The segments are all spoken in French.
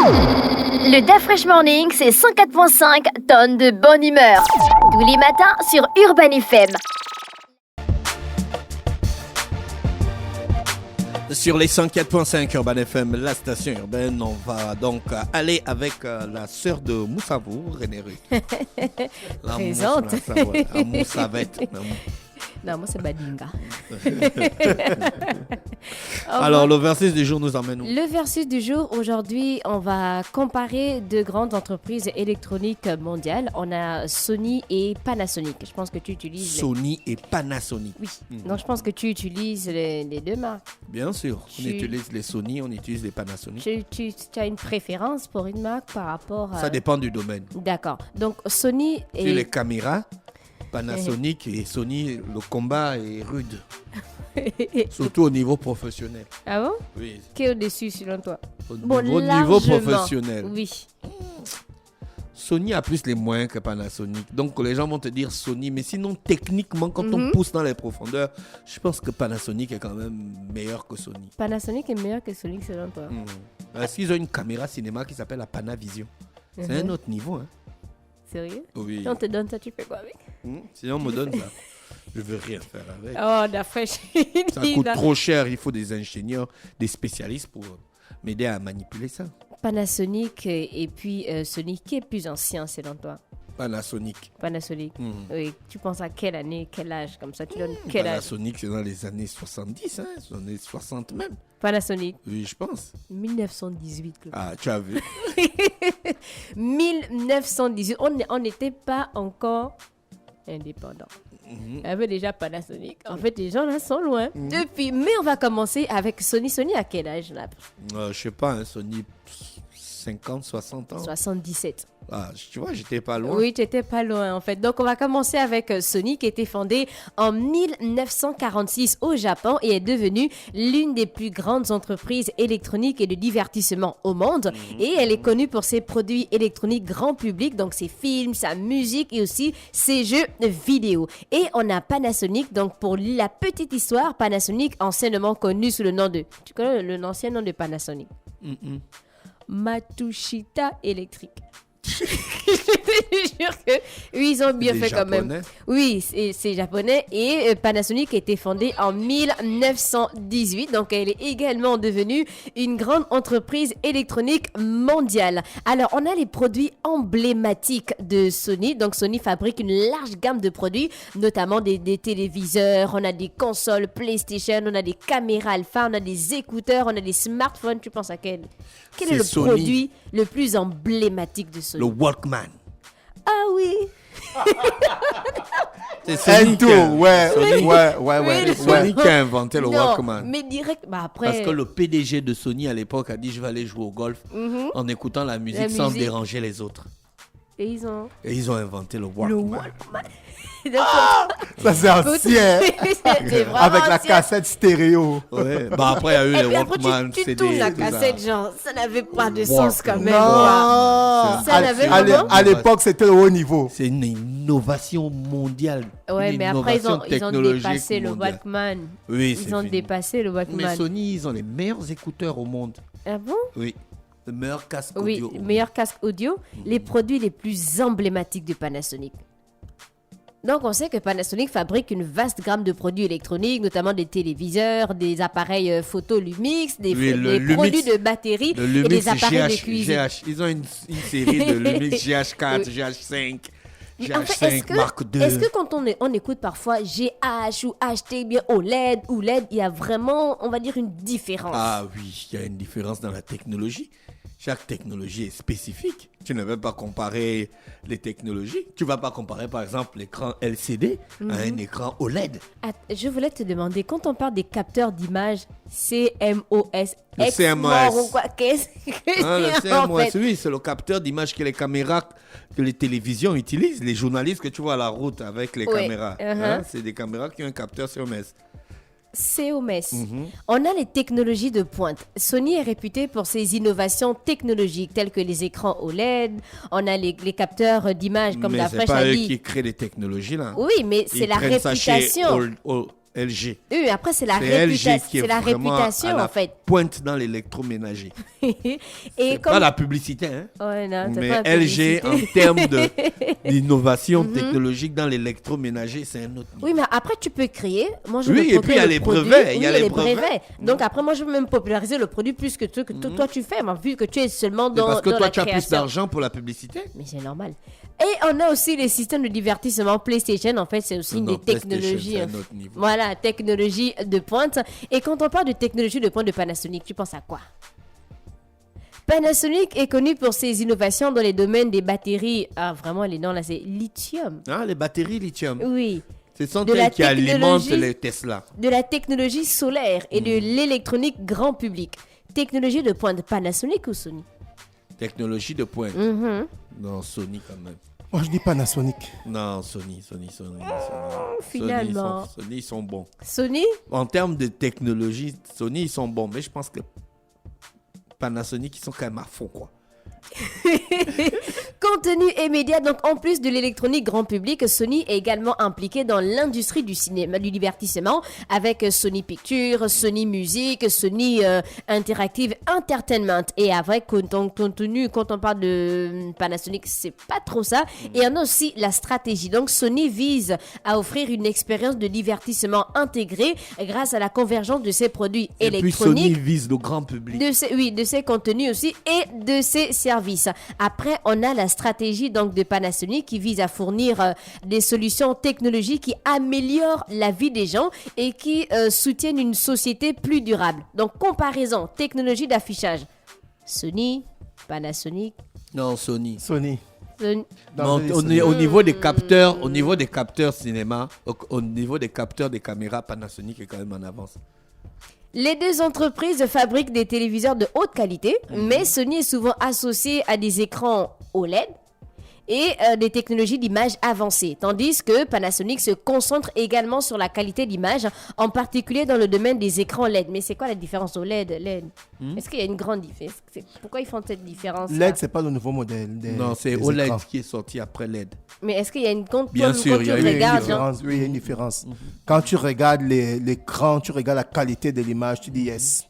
Le Da Fresh Morning, c'est 104.5 tonnes de bonne humeur. Tous les matins sur Urban FM. Sur les 104.5 Urban FM, la station urbaine, on va donc aller avec la sœur de Moussavou, René Rue. Présente. Moussavette. Non, moi c'est Badinga. Alors, le versus du jour nous emmène où? Le versus du jour, aujourd'hui, on va comparer deux grandes entreprises électroniques mondiales. On a Sony et Panasonic. Je pense que tu utilises... Sony et Panasonic. Oui, donc je pense que tu utilises les deux marques. Bien sûr, on utilise les Sony, on utilise les Panasonic. Tu as une préférence pour une marque par rapport à... Ça dépend du domaine. D'accord. Donc Sony et... Sur les caméras, Panasonic et Sony, le combat est rude. Surtout au niveau professionnel. Ah bon? Oui. Qui est au-dessus selon toi? Au niveau professionnel. Oui. Sony a plus les moyens que Panasonic. Donc les gens vont te dire Sony. Mais sinon, techniquement, quand on pousse dans les profondeurs, je pense que Panasonic est quand même meilleur que Sony. Panasonic est meilleur que Sony selon toi? Parce qu'ils ont une caméra cinéma qui s'appelle la Panavision. C'est un autre niveau. Hein. Sérieux? Oui. Si on te donne ça, tu fais quoi avec? Sinon, on me donne ça. Je veux rien faire avec. Oh, Da Fresh. Ça coûte trop cher. Il faut des ingénieurs, des spécialistes pour m'aider à manipuler ça. Panasonic et puis Sony, qui est plus ancien selon toi? Panasonic. Panasonic. Oui. Tu penses à quelle année, quel âge comme ça? Tu donnes quel âge? Panasonic, c'est dans les années 70, hein, les années 60 même. Panasonic. Oui, je pense. 1918. Ah, tu as vu. 1918. On n'était pas encore indépendant. Il y avait déjà Panasonic. En fait, les gens là sont loin. Depuis, mais on va commencer avec Sony. Sony à quel âge là? Je sais pas, hein, Sony 50, 60 ans. 77. Ah, tu vois, j'étais pas loin. Oui, tu n'étais pas loin en fait. Donc, on va commencer avec Sony qui a été fondée en 1946 au Japon et est devenue l'une des plus grandes entreprises électroniques et de divertissement au monde. Et elle est connue pour ses produits électroniques grand public, donc ses films, sa musique et aussi ses jeux vidéo. Et on a Panasonic, donc pour la petite histoire, Panasonic, anciennement connu sous le nom de... Tu connais l'ancien nom de Panasonic? Matsushita Electric. Je te jure que oui, ils ont bien fait japonais. quand même. Oui, c'est japonais et Panasonic a été fondée en 1918, donc elle est également devenue une grande entreprise électronique mondiale. Alors, on a les produits emblématiques de Sony. Donc, Sony fabrique une large gamme de produits, notamment des téléviseurs, on a des consoles PlayStation, on a des caméras Alpha, on a des écouteurs, on a des smartphones. Tu penses à quel est le Sony. produit le plus emblématique de Sony? Le Walkman. Ah oui. C'est Sony qui a- Ouais. Sony qui a inventé le Non, Walkman. mais direct, après... Parce que le PDG de Sony à l'époque a dit je vais aller jouer au golf en écoutant la musique sans musique. déranger les autres. Et ils ont... Et ils ont inventé le Walkman. Ça c'est ancien. C'est vraiment Avec la ancien. cassette stéréo. Ouais. Bah après il y a eu Et les puis après, Walkman, tu CD, tournes la tout ça. cassette, genre, ça n'avait pas de Walkman. sens quand même. Non. quoi. Ça n'avait vraiment... À l'époque, c'était le haut niveau. C'est une innovation mondiale. Ouais, Une mais après, ils ont technologique dépassé le mondiale. Walkman. Oui, c'est Ils ont fini. dépassé le Walkman. Mais Sony, ils ont les meilleurs écouteurs au monde. Ah bon? Oui. Le meilleur casque Oui, audio. meilleur casque audio, les produits les plus emblématiques de Panasonic. Donc, on sait que Panasonic fabrique une vaste gamme de produits électroniques, notamment des téléviseurs, des appareils photo Lumix, des le produits Lumix. de batterie Le et Lumix des appareils de GH, cuisine. GH. Ils ont une série de Lumix GH4, GH5, Mais en fait, GH5, Mark II. est-ce que quand on écoute parfois GH ou HT, bien OLED ou LED, il y a vraiment, on va dire, une différence? Ah oui, il y a une différence dans la technologie. Chaque technologie est spécifique. Tu ne veux pas comparer les technologies. Tu ne vas pas comparer, par exemple, l'écran LCD à un écran OLED. Je voulais te demander, quand on parle des capteurs d'image CMOS, Le Exmor CMOS. ou quoi, qu'est-ce que Le c'est en CMOS, fait? oui, c'est le capteur d'image que les caméras, que les télévisions utilisent. Les journalistes que tu vois à la route avec les Oui. caméras. Hein, c'est des caméras qui ont un capteur CMOS. CMOS. On a les technologies de pointe. Sony est réputé pour ses innovations technologiques telles que les écrans OLED, on a les capteurs d'image comme Mais la c'est fraîche pas a eux dit. qui créent les technologies là. Oui, mais c'est Ils la prennent ça chez réputation. LG. Oui, mais après, c'est la, C'est LG qui est c'est la vraiment réputation, à la en fait. pointe dans l'électroménager. Et C'est pas la publicité, hein. Ouais, non, c'est Mais pas la LG, en publicité. termes d'innovation technologique dans l'électroménager, c'est un autre niveau. Oui, mais après, tu peux créer. Moi, je Oui, me et puis procure il y a le les produit. brevets, il Oui, y a les brevets. Donc, après, moi, je veux même populariser le produit plus que toi, tu fais, vu que tu es seulement C'est dans, parce que dans toi, la tu as plus création. d'argent pour la publicité. Mais c'est normal. Et on a aussi les systèmes de divertissement PlayStation. En fait, c'est aussi une Non, des PlayStation, technologies. c'est un autre niveau. Voilà, technologie de pointe. Et quand on parle de technologie de pointe de Panasonic, tu penses à quoi? Panasonic est connu pour ses innovations dans les domaines des batteries. Ah, vraiment, les noms là, c'est lithium. Ah, les batteries lithium. Oui. Ce sont De la elles qui alimentent technologie. les Tesla. De la technologie solaire et de l'électronique grand public. Technologie de pointe Panasonic ou Sony? Technologie de pointe. Mhm. Non, Sony quand même. Moi, je dis Panasonic. Non, Sony. finalement. Sony, ils sont bons. Sony? En termes de technologie, Sony, ils sont bons. Mais je pense que Panasonic, ils sont quand même à fond, quoi. Contenu et médias, donc en plus de l'électronique grand public, Sony est également impliqué dans l'industrie du cinéma, du divertissement, avec Sony Pictures, Sony Music, Sony Interactive Entertainment. Et avec contenu, quand on parle de Panasonic, c'est pas trop ça. Et on a aussi la stratégie. Donc Sony vise à offrir une expérience de divertissement intégrée grâce à la convergence de ses produits Et puis Sony électroniques. vise le grand public. De ses contenus aussi et de ses services. Après, on a la stratégie donc de Panasonic qui vise à fournir des solutions technologiques qui améliorent la vie des gens et qui soutiennent une société plus durable. Donc, comparaison, technologie d'affichage. Sony, Panasonic, Non, Sony. Sony. Sony. Dans Non, les on Sony. est au niveau des capteurs, au niveau des capteurs cinéma, au niveau des capteurs des caméras, Panasonic est quand même en avance. Les deux entreprises fabriquent des téléviseurs de haute qualité, mais Sony est souvent associé à des écrans OLED et des technologies d'image avancées, tandis que Panasonic se concentre également sur la qualité d'image, en particulier dans le domaine des écrans LED. Mais c'est quoi la différence OLED, LED? Est-ce qu'il y a une grande différence? Pourquoi ils font cette différence? LED, c'est pas le nouveau modèle. Non, c'est des OLED écrans. qui est sorti après LED. Mais est-ce qu'il y a une compte Bien sûr, il y a tu une Oui, il y a une regardes, différence. Oui, il y a une différence. Quand tu regardes l'écran, tu regardes la qualité de l'image, tu dis yes.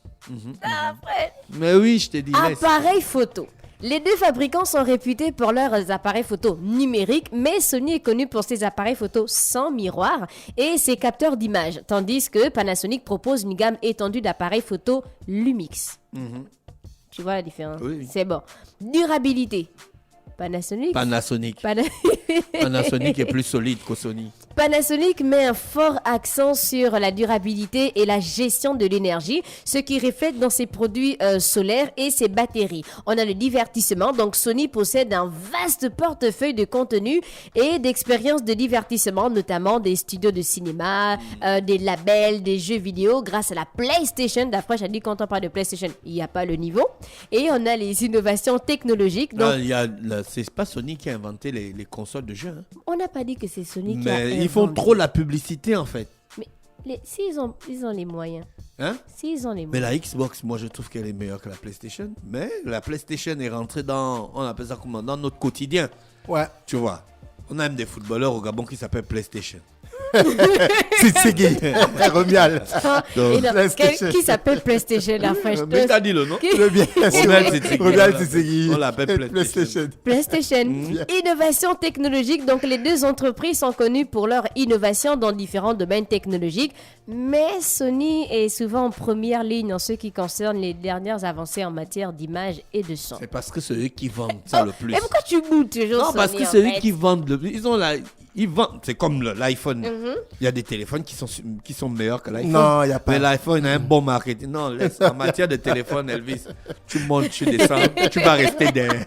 Mais oui, je t'ai dit laisse. appareil photo. Les deux fabricants sont réputés pour leurs appareils photo numériques, mais Sony est connu pour ses appareils photo sans miroir et ses capteurs d'image, tandis que Panasonic propose une gamme étendue d'appareils photo Lumix. Tu vois la différence? Oui, oui. C'est bon. Durabilité. Panasonic. Panasonic. Pana- Panasonic est plus solide que Sony. Panasonic met un fort accent sur la durabilité et la gestion de l'énergie, ce qui reflète dans ses produits solaires et ses batteries. On a le divertissement, donc Sony possède un vaste portefeuille de contenu et d'expériences de divertissement, notamment des studios de cinéma, des labels, des jeux vidéo, grâce à la PlayStation. D'après, j'ai dit quand on parle de PlayStation, il n'y a pas le niveau. Et on a les innovations technologiques. Donc, C'est pas Sony qui a inventé les consoles de jeux. Hein. on n'a pas dit que c'est Sony qui a Mais ils font inventé. trop la publicité en fait. Mais s'ils ont les moyens. Hein? S'ils ont les Mais moyens. la Xbox, moi je trouve qu'elle est meilleure que la PlayStation. Mais la PlayStation est rentrée dans, on appelle ça comment, dans notre quotidien. Ouais. Tu vois, on a même des footballeurs au Gabon qui s'appellent PlayStation. Tsitsigi. Romial. Et non, PlayStation. qui s'appelle PlayStation après? Mais t'as dit le nom? Romial Tsitsigi. Romial Tsitsigi. On l'appelle PlayStation. PlayStation. Innovation technologique. Donc, les deux entreprises sont connues pour leur innovation dans différents domaines technologiques. Mais Sony est souvent en première ligne en ce qui concerne les dernières avancées en matière d'image et de son. C'est parce que c'est eux qui vendent ça le plus. Et pourquoi tu boudes toujours Non, Sony, parce que en c'est fait? eux qui vendent le plus. Ils vendent. C'est comme l'iPhone. Il y a des téléphones qui sont meilleurs que l'iPhone. Non, il n'y a pas. Mais l'iPhone a un bon marketing. Non, laisse. En matière de téléphone, Elvis, tu montes, tu descends, tu vas rester derrière.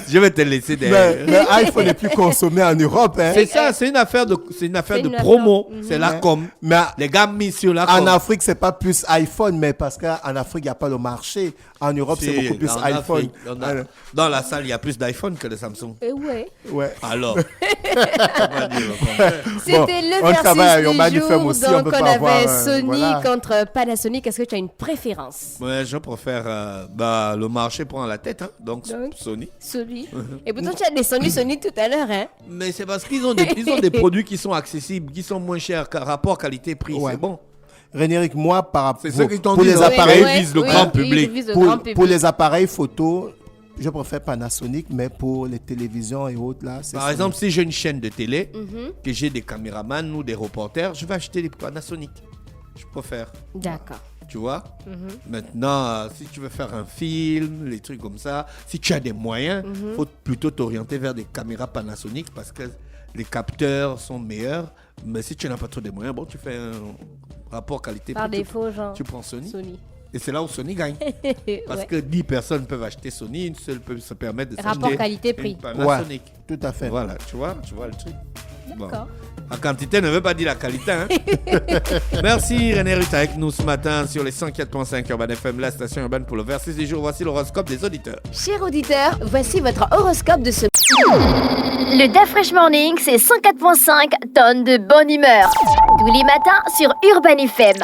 Je vais te laisser derrière. Mais l'iPhone est plus consommé en Europe. Hein. C'est ça, c'est une affaire de une promo. affaire. C'est la com. Mais Les gars mis sur la en com. Afrique, c'est pas plus iPhone, mais parce qu'en Afrique, il n'y a pas le marché. En Europe, c'est Si, beaucoup plus en iPhone. Afrique, dans la salle, il y a plus d'iPhone que de Samsung. Ouais. Ouais. Alors, pas dire le contraire. C'était le on travaille versus à Urban du FM jour. aussi, on Donc, peut on pas avoir, avait Sony voilà. contre Panasonic. Est-ce que tu as une préférence? Ouais, je préfère. Le marché prend la tête, hein, donc Sony. Sony. Et pourtant, tu as descendu Sony tout à l'heure, hein? Mais c'est parce qu'ils ont des produits qui sont accessibles, qui sont moins chers, rapport qualité-prix, Ouais. c'est bon. Rénéric, moi, par rapport C'est ce qu'ils t'ont pour dit, les non? appareils, Ouais, vise le grand public. ils visent le grand public. pour les appareils photo, je préfère Panasonic, mais pour les télévisions et autres, là, c'est Par Sony. exemple, si j'ai une chaîne de télé, Mhm. que j'ai des caméramans ou des reporters, je vais acheter des Panasonic. Je préfère. D'accord. Tu vois. Mhm. Maintenant, si tu veux faire un film, les trucs comme ça, si tu as des moyens, Mhm. faut plutôt t'orienter vers des caméras Panasonic parce que les capteurs sont meilleurs. Mais si tu n'as pas trop de moyens, bon, tu fais un rapport qualité-prix. Par défaut, genre. Tu prends Sony. Sony. Et c'est là où Sony gagne. Parce Ouais. que 10 personnes peuvent acheter Sony, une seule peut se permettre de s'acheter Rapport qualité-prix. une Panasonic. Tout à fait. Voilà, tu vois le truc. Bon. D'accord. La quantité ne veut pas dire la qualité. Hein? Merci René Ruth avec nous ce matin sur les 104.5 Urban FM, la station urbaine pour le verset du jour. Voici l'horoscope des auditeurs. Chers auditeurs, voici votre horoscope de ce... Le Day Fresh Morning, c'est 104.5 tonnes de bonne humeur. Tous les matins sur Urban FM.